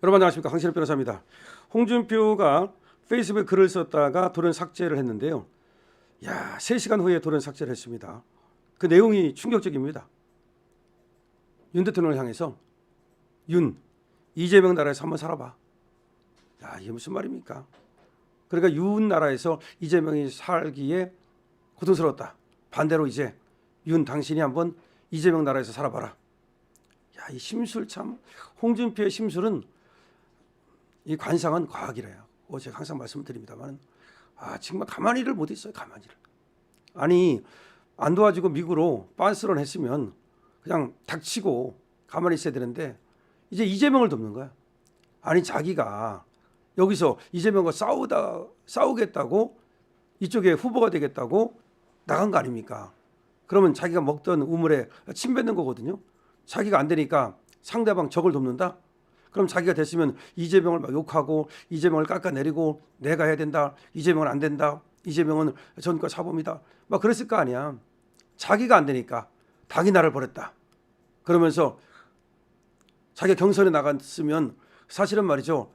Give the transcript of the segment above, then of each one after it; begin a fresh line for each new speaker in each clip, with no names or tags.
여러분 안녕하십니까, 강신업 변호사입니다. 홍준표가 페이스북에 글을 썼다가 돌연 삭제를 했는데요. 3시간 후에 돌연 삭제를 했습니다. 그 내용이 충격적입니다. 윤 대통령을 향해서 이재명 나라에서 한번 살아봐. 이게 무슨 말입니까? 그러니까 윤 나라에서 이재명이 살기에 고통스러웠다. 반대로 이제 당신이 한번 이재명 나라에서 살아봐라. 이 심술 참, 홍준표의 심술은, 이 관상은 과학이래요. 제가 항상 말씀드립니다만, 정말 가만히를 못 있어요. 가만히를. 아니, 안 도와주고 미국으로 빤스런 했으면 그냥 닥치고 가만히 있어야 되는데 이제 이재명을 돕는 거야. 아니, 자기가 여기서 이재명과 싸우겠다고, 이쪽에 후보가 되겠다고 나간 거 아닙니까? 그러면 자기가 먹던 우물에 침 뱉는 거거든요. 자기가 안 되니까 상대방 적을 돕는다. 그럼 자기가 됐으면 이재명을 막 욕하고 이재명을 깎아내리고 내가 해야 된다. 이재명은 안 된다. 이재명은 전과 사범이다. 막 그랬을 거 아니야. 자기가 안 되니까 당이 나를 버렸다. 그러면서 자기가 경선에 나갔으면 사실은 말이죠.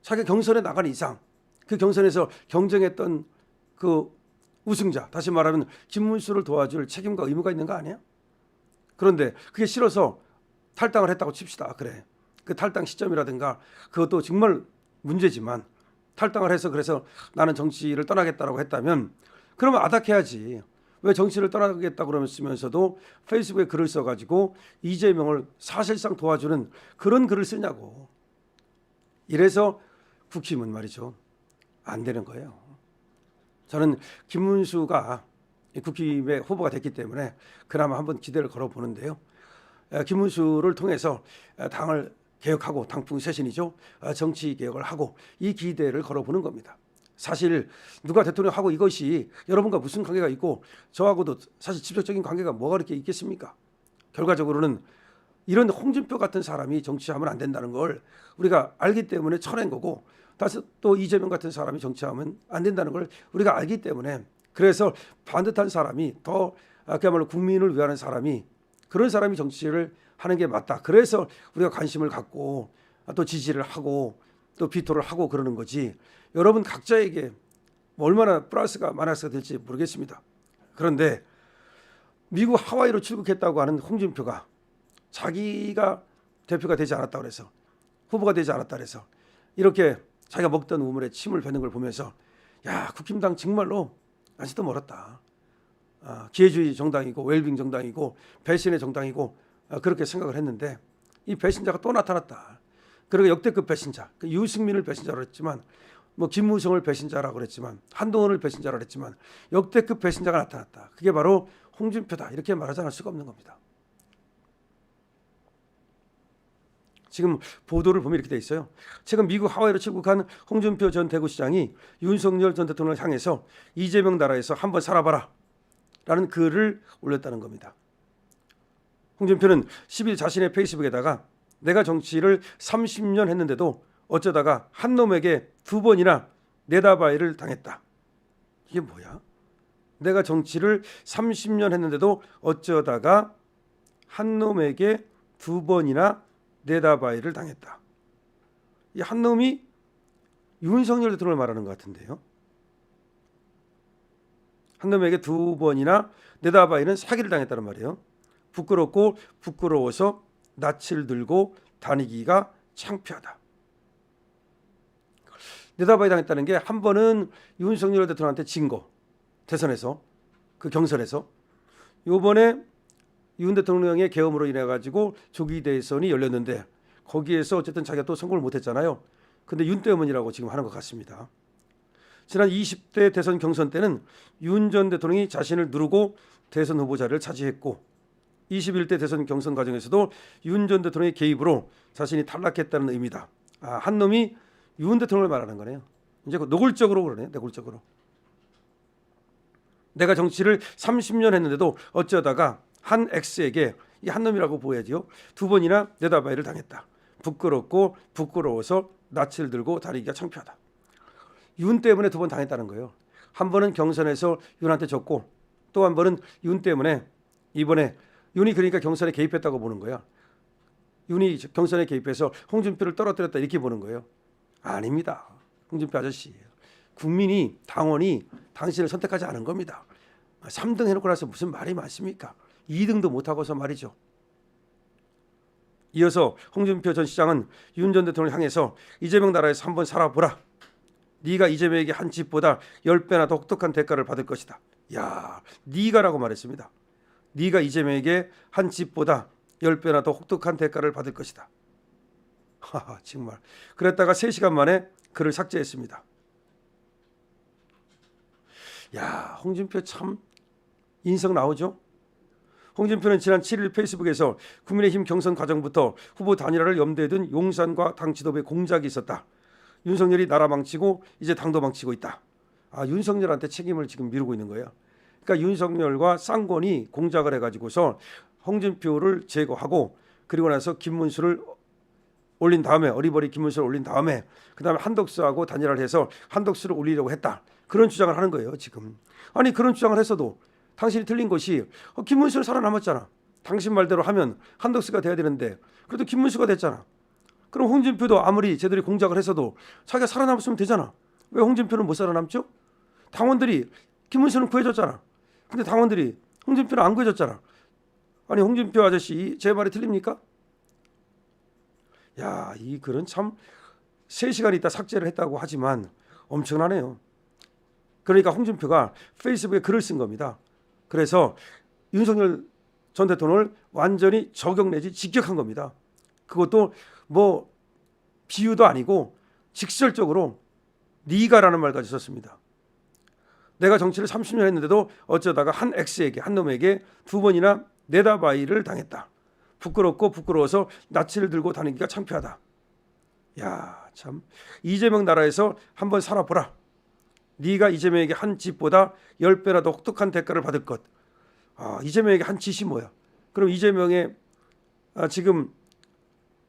자기가 경선에 나간 이상 그 경선에서 경쟁했던 그 우승자, 다시 말하면 김문수를 도와줄 책임과 의무가 있는 거 아니야? 그런데 그게 싫어서 탈당을 했다고 칩시다. 그래. 그 탈당 시점이라든가 그것도 정말 문제지만 탈당을 해서 그래서 나는 정치를 떠나겠다라고 했다면 그러면 아닥해야지. 왜 정치를 떠나겠다고 그러면서도 페이스북에 글을 써가지고 이재명을 사실상 도와주는 그런 글을 쓰냐고. 이래서 국힘은 말이죠. 안 되는 거예요. 저는 김문수가 국힘의 후보가 됐기 때문에 그나마 한번 기대를 걸어보는데요. 김문수를 통해서 당을 개혁하고 당풍 쇄신이죠. 정치 개혁을 하고 이 기대를 걸어보는 겁니다. 사실 누가 대통령하고 이것이 여러분과 무슨 관계가 있고 저하고도 사실 직접적인 관계가 뭐가 그렇게 있겠습니까? 결과적으로는 이런 홍준표 같은 사람이 정치하면 안 된다는 걸 우리가 알기 때문에 쳐낸 거고, 다시 또 이재명 같은 사람이 정치하면 안 된다는 걸 우리가 알기 때문에, 그래서 반듯한 사람이 더 그야말로 국민을 위하는 사람이, 그런 사람이 정치를 하는 게 맞다. 그래서 우리가 관심을 갖고 또 지지를 하고 또 비토를 하고 그러는 거지. 여러분 각자에게 얼마나 플러스가 마이너스가 될지 모르겠습니다. 그런데 미국 하와이로 출국했다고 하는 홍준표가 자기가 대표가 되지 않았다고 그래서, 후보가 되지 않았다고 해서 이렇게 자기가 먹던 우물에 침을 뱉는 걸 보면서 국힘당 정말로 아직도 멀었다. 기회주의 정당이고 웰빙 정당이고 배신의 정당이고 그렇게 생각을 했는데 이 배신자가 또 나타났다. 그리고 역대급 배신자, 유승민을 배신자로 했지만 김무성을 배신자라고 그랬지만 한동훈을 배신자라고 그랬지만 역대급 배신자가 나타났다. 그게 바로 홍준표다. 이렇게 말하지 않을 수가 없는 겁니다. 지금 보도를 보면 이렇게 돼 있어요. 최근 미국 하와이로 출국한 홍준표 전 대구시장이 윤석열 전 대통령을 향해서 이재명 나라에서 한번 살아봐라 라는 글을 올렸다는 겁니다. 홍준표는 10일 자신의 페이스북에다가 내가 정치를 30년 했는데도 어쩌다가 한 놈에게 2번이나 내다바이를 당했다. 이게 뭐야? 내가 정치를 30년 했는데도 어쩌다가 한 놈에게 2번이나 내다바이를 당했다. 이 한 놈이 윤석열 대통령을 말하는 것 같은데요. 한 놈에게 2번이나 내다바이는 사기를 당했다는 말이에요. 부끄럽고 부끄러워서 낯을 들고 다니기가 창피하다. 내다바이 당했다는 게 한 번은 윤석열 대통령한테 진 거, 대선에서, 그 경선에서. 요번에 윤 대통령의 계엄으로 인해 가지고 조기 대선이 열렸는데 거기에서 어쨌든 자기가 또 성공을 못했잖아요. 근데 윤 때문이라고 지금 하는 것 같습니다. 지난 20대 대선 경선 때는 윤 전 대통령이 자신을 누르고 대선 후보 자리를 차지했고 21대 대선 경선 과정에서도 윤 전 대통령의 개입으로 자신이 탈락했다는 의미다. 한 놈이 윤 대통령을 말하는 거네요. 이제 노골적으로 그러네요. 노골적으로. 내가 정치를 30년 했는데도 어쩌다가 한 X에게, 이 한 놈이라고 보여야죠, 2번이나 내다바이를 당했다. 부끄럽고 부끄러워서 낯을 들고 다니기가 창피하다. 윤 때문에 2번 당했다는 거예요. 한 번은 경선에서 윤한테 졌고 또 한 번은 윤 때문에 이번에 윤이 그러니까 경선에 개입했다고 보는 거야. 윤이 경선에 개입해서 홍준표를 떨어뜨렸다 이렇게 보는 거예요. 아닙니다. 홍준표 아저씨. 국민이 당원이 당신을 선택하지 않은 겁니다. 3등 해놓고 나서 무슨 말이 많습니까? 2등도 못하고서 말이죠. 이어서 홍준표 전 시장은 윤 전 대통령을 향해서 이재명 나라에서 한번 살아보라. 네가 이재명에게 한 집보다 10배나 더 혹독한 대가를 받을 것이다. 야, 네가라고 말했습니다. 네가 이재명에게 한 집보다 10배나 더 혹독한 대가를 받을 것이다. 하하, 정말. 그랬다가 3시간 만에 글을 삭제했습니다. 야, 홍준표 참 인성 나오죠? 홍준표는 지난 7일 페이스북에서 국민의힘 경선 과정부터 후보 단일화를 염두에 둔 용산과 당 지도부의 공작이 있었다. 윤석열이 나라 망치고 이제 당도 망치고 있다. 윤석열한테 책임을 지금 미루고 있는 거예요. 그러니까 윤석열과 쌍권이 공작을 해가지고서 홍준표를 제거하고 그리고 나서 김문수를 올린 다음에 어리버리 김문수를 올린 다음에 그다음에 한덕수하고 단일화를 해서 한덕수를 올리려고 했다. 그런 주장을 하는 거예요 지금. 아니 그런 주장을 했어도 당신이 틀린 것이 김문수는 살아남았잖아. 당신 말대로 하면 한덕수가 돼야 되는데 그래도 김문수가 됐잖아. 그럼 홍준표도 아무리 쟤들이 공작을 했어도 자기가 살아남았으면 되잖아. 왜 홍준표는 못 살아남죠? 당원들이 김문수는 구해줬잖아. 근데 당원들이 홍준표는 안 구해줬잖아. 아니 홍준표 아저씨 제 말이 틀립니까? 야, 이 글은 참 3시간 있다 삭제를 했다고 하지만 엄청나네요. 그러니까 홍준표가 페이스북에 글을 쓴 겁니다. 그래서 윤석열 전 대통령을 완전히 저격 내지 직격한 겁니다. 그것도 뭐 비유도 아니고 직설적으로 네가라는 말까지 썼습니다. 내가 정치를 30년 했는데도 어쩌다가 한 X에게 한 놈에게 2번이나 내다바이를 당했다. 부끄럽고 부끄러워서 낯을 들고 다니기가 창피하다. 야, 참 이재명 나라에서 한번 살아보라. 네가 이재명에게 한 집보다 10배나 더 혹독한 대가를 받을 것. 이재명에게 한 짓이 뭐야? 그럼 이재명의 지금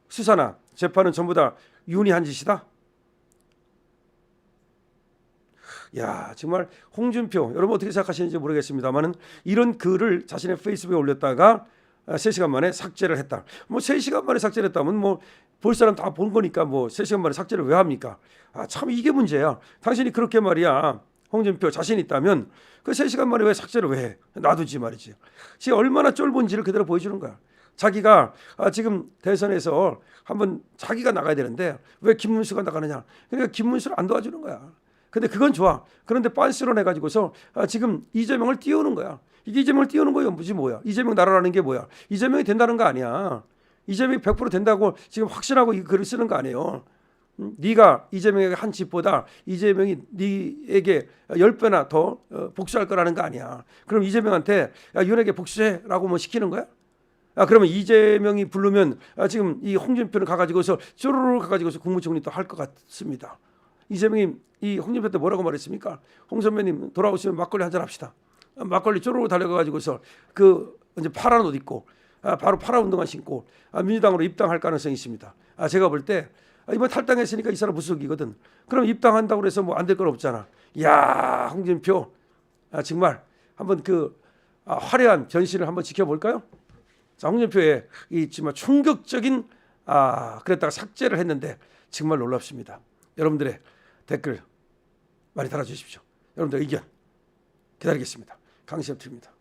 수사나 재판은 전부 다 윤이 한 짓이다? 야, 정말 홍준표 여러분 어떻게 생각하시는지 모르겠습니다만은 이런 글을 자신의 페이스북에 올렸다가 3시간 만에 삭제를 했다. 뭐 3시간 만에 삭제를 했다면 뭐 볼 사람 다 본 거니까 뭐 3시간 만에 삭제를 왜 합니까? 참 이게 문제야. 당신이 그렇게 말이야. 홍준표 자신 있다면 그 3시간 만에 왜 삭제를 왜 해? 놔두지 말이지. 지금 얼마나 쫄본지를 그대로 보여주는 거야. 자기가 지금 대선에서 한번 자기가 나가야 되는데 왜 김문수가 나가느냐. 그러니까 김문수를 안 도와주는 거야. 근데 그건 좋아. 그런데 빤스런 해가지고서 지금 이재명을 띄우는 거야. 이게 이재명을 띄우는 거예요. 뭐야? 이재명 나라라는 게 뭐야? 이재명이 된다는 거 아니야. 이재명이 100% 된다고 지금 확신하고 이 글을 쓰는 거 아니에요. 네가 이재명에게 한 집보다 이재명이 네에게 10배나 더 복수할 거라는 거 아니야. 그럼 이재명한테 윤에게 복수해라고 뭐 시키는 거야? 그러면 이재명이 부르면 지금 이 홍준표는 가가지고서 쪼르르 가가지고서 국무총리 또 할 것 같습니다. 이재명이 이 홍준표 때 뭐라고 말했습니까? 홍 선배님 돌아오시면 막걸리 한잔 합시다. 막걸리 쪼르르 달려가가지고서 그 이제 파란 옷 입고 바로 파란 운동화 신고 민주당으로 입당할 가능성이 있습니다. 제가 볼 때 이번 탈당했으니까 이 사람 무속이거든. 그럼 입당한다고 해서 뭐 안 될 건 없잖아. 야, 홍준표 정말 한번 그 화려한 변신을 한번 지켜볼까요? 자, 홍준표의 이 정말 충격적인 그랬다가 삭제를 했는데 정말 놀랍습니다. 여러분들의 댓글 많이 달아주십시오. 여러분들 의견 기다리겠습니다. 강시엽 TV입니다.